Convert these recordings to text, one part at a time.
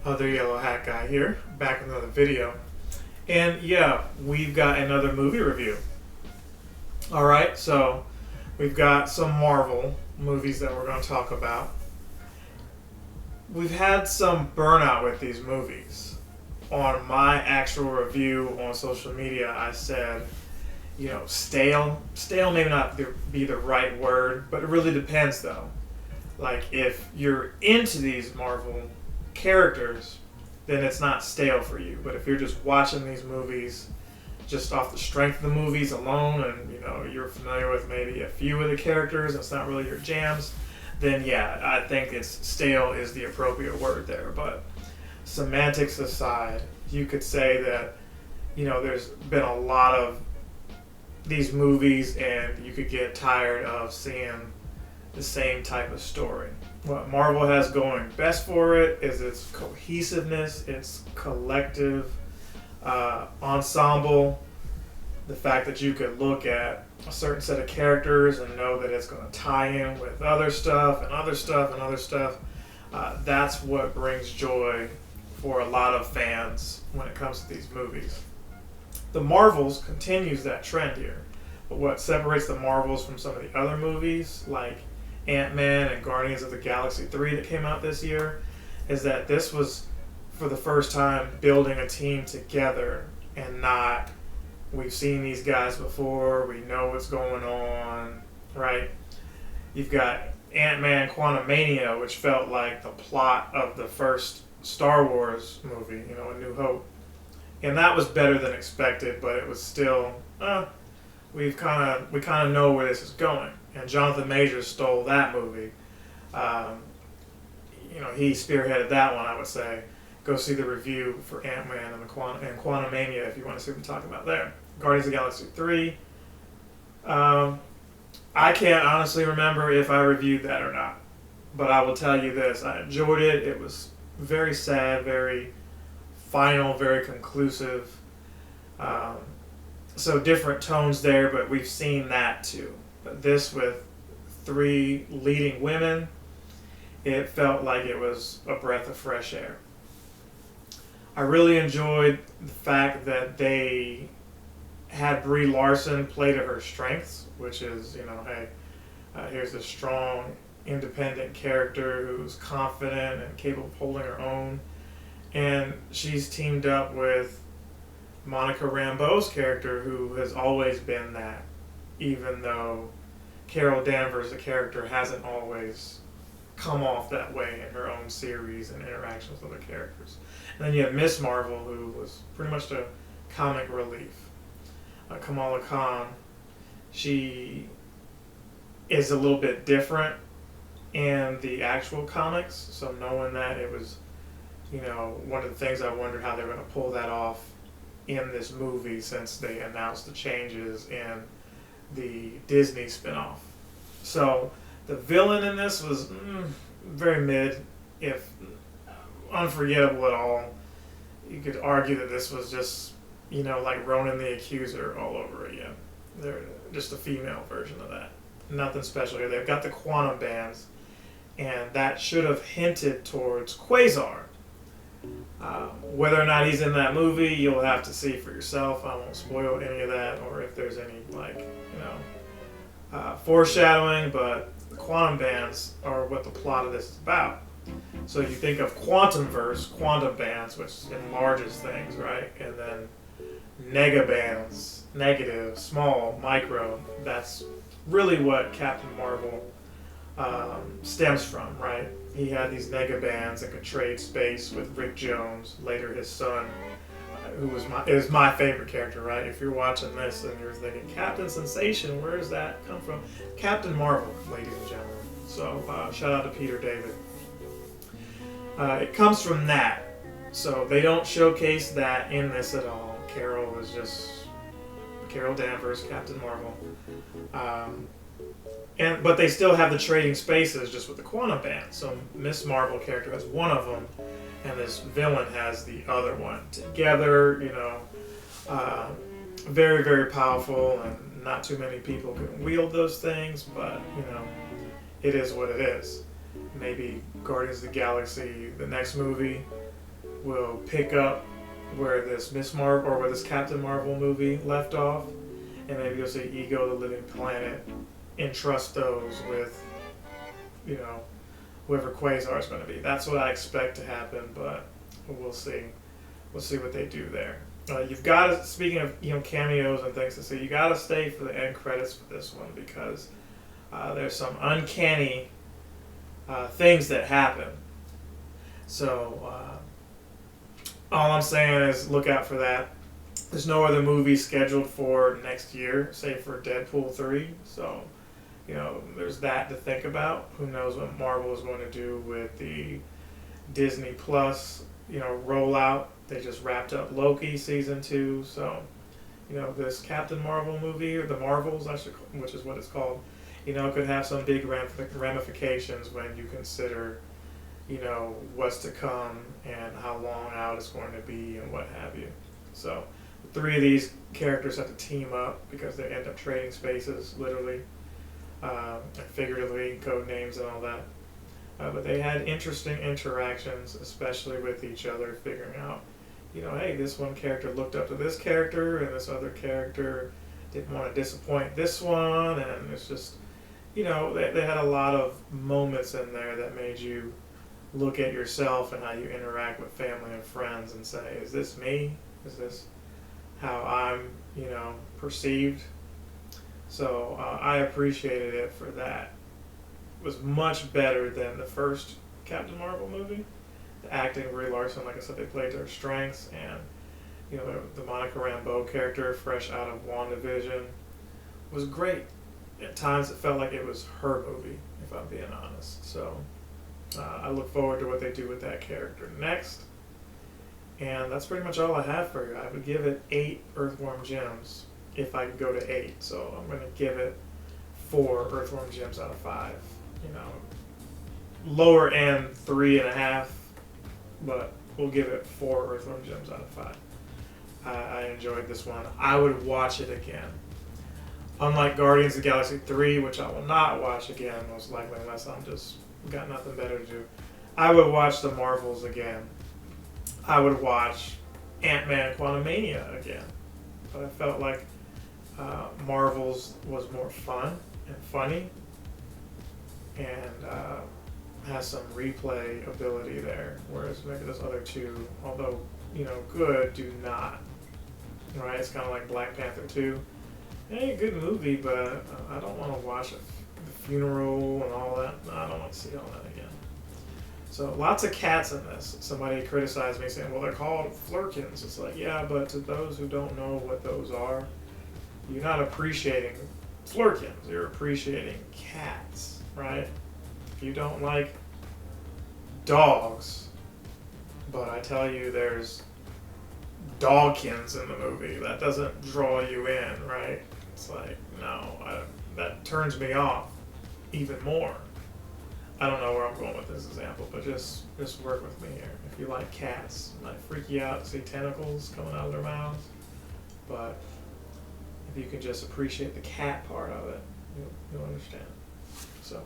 Other yellow hat guy here, back with another video. And yeah, we've got another movie review. Alright, so we've got some Marvel movies that we're going to talk about. We've had some burnout with these movies. On my actual review on social media, I said, stale. Stale may not be the right word, but it really depends though. Like, if you're into these Marvel characters, then it's not stale for you. But if you're just watching these movies just off the strength of the movies alone, and you're familiar with maybe a few of the characters, and it's not really your jams, then yeah, I think stale is the appropriate word there. But semantics aside, you could say that there's been a lot of these movies, and you could get tired of seeing the same type of story. What Marvel has going best for it is its cohesiveness, its collective ensemble, the fact that you could look at a certain set of characters and know that it's going to tie in with other stuff and other stuff and other stuff. That's what brings joy for a lot of fans when it comes to these movies. The Marvels continues that trend here, but what separates the Marvels from some of the other movies, like Ant-Man and Guardians of the Galaxy 3 that came out this year, is that this was, for the first time, building a team together and not, we've seen these guys before, we know what's going on, right? You've got Ant-Man Quantumania, which felt like the plot of the first Star Wars movie, A New Hope. And that was better than expected, but it was still, we kind of know where this is going. And Jonathan Majors stole that movie. He spearheaded that one, I would say. Go see the review for Ant-Man and Quantumania if you want to see what I'm talking about there. Guardians of the Galaxy 3. I can't honestly remember if I reviewed that or not. But I will tell you this. I enjoyed it. It was very sad, very final, very conclusive. So different tones there, but we've seen that too. But this with 3 leading women, it felt like it was a breath of fresh air. I really enjoyed the fact that they had Brie Larson play to her strengths, which is, here's a strong, independent character who's confident and capable of holding her own. And she's teamed up with Monica Rambeau's character, who has always been that, even though Carol Danvers, the character, hasn't always come off that way in her own series and interactions with other characters. And then you have Miss Marvel, who was pretty much the comic relief. Kamala Khan, she is a little bit different in the actual comics, so knowing that, it was, one of the things I wondered how they were going to pull that off in this movie, since they announced the changes in the Disney spinoff. So the villain in this was very mid, if unforgettable at all. You could argue that this was just, like Ronan the Accuser all over again. They're just a female version of that. Nothing special here. They've got the quantum bands, and that should have hinted towards Quasar. Whether or not he's in that movie, you'll have to see for yourself. I won't spoil any of that, or if there's any, foreshadowing, but the quantum bands are what the plot of this is about. So you think of quantumverse, quantum bands, which enlarges things, right? And then negabands, negative, small, micro. That's really what Captain Marvel stems from, right? He had these negabands and could trade space with Rick Jones, later his son, who is my favorite character, right? If you're watching this and you're thinking, Captain Sensation, where does that come from? Captain Marvel, ladies and gentlemen. So shout out to Peter David. It comes from that. So they don't showcase that in this at all. Carol is just Carol Danvers, Captain Marvel. But they still have the trading spaces just with the quantum band. So Miss Marvel character has one of them, and this villain has the other one. Together, very, very powerful, and not too many people can wield those things, but, it is what it is. Maybe Guardians of the Galaxy, the next movie, will pick up where this Miss Marvel or where this Captain Marvel movie left off, and maybe you'll see Ego the Living Planet entrust those with, you know, whoever Quasar is going to be. That's what I expect to happen, but we'll see. We'll see what they do there. You've got to, speaking of cameos and things to see, you got to stay for the end credits for this one because there's some uncanny things that happen. So all I'm saying is look out for that. There's no other movie scheduled for next year, save for Deadpool 3. So, there's that to think about. Who knows what Marvel is going to do with the Disney Plus, rollout. They just wrapped up Loki season 2. So, this Captain Marvel movie, or the Marvels, which is what it's called, could have some big ramifications when you consider, what's to come and how long out it's going to be and what have you. So, 3 of these characters have to team up because they end up trading spaces, literally, and figuratively, code names and all that. But they had interesting interactions, especially with each other, figuring out, hey, this one character looked up to this character, and this other character didn't want to disappoint this one, and it's just, they had a lot of moments in there that made you look at yourself and how you interact with family and friends and say, is this me? Is this how I'm, perceived? So I appreciated it for that. It was much better than the first Captain Marvel movie. The acting, Brie Larson, like I said, they played their strengths, and the Monica Rambeau character, fresh out of WandaVision, was great. At times, it felt like it was her movie, if I'm being honest. So I look forward to what they do with that character next. And that's pretty much all I have for you. I would give it 8 Earthworm Gems if I could go to 8. So I'm going to give it 4 Earthworm Gems out of 5. Lower end 3.5, but we'll give it 4 Earthworm Gems out of 5. I enjoyed this one. I would watch it again. Unlike Guardians of the Galaxy 3, which I will not watch again, most likely, unless I'm just got nothing better to do. I would watch the Marvels again. I would watch Ant-Man Quantumania again. But I felt like Marvels was more fun and funny, and has some replay ability there, whereas maybe those other two, although good, do not. Right? It's kind of like Black Panther 2. Hey, good movie, but I don't want to watch the funeral and all that. No, I don't want to see all that again. So lots of cats in this. Somebody criticized me saying, well, they're called flurkins. It's like, yeah, but to those who don't know what those are, you're not appreciating flurkins. You're appreciating cats, right? If you don't like dogs, but I tell you there's dogkins in the movie, that doesn't draw you in, right? It's like, no, that turns me off even more. I don't know where I'm going with this example, but just work with me here. If you like cats, it might freak you out to see tentacles coming out of their mouths, but if you can just appreciate the cat part of it, you'll understand. So,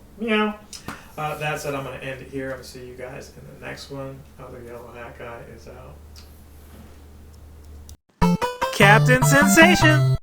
that said, I'm going to end it here. I'm going to see you guys in the next one. Other Yellow Hat Guy is out. Captain Sensation!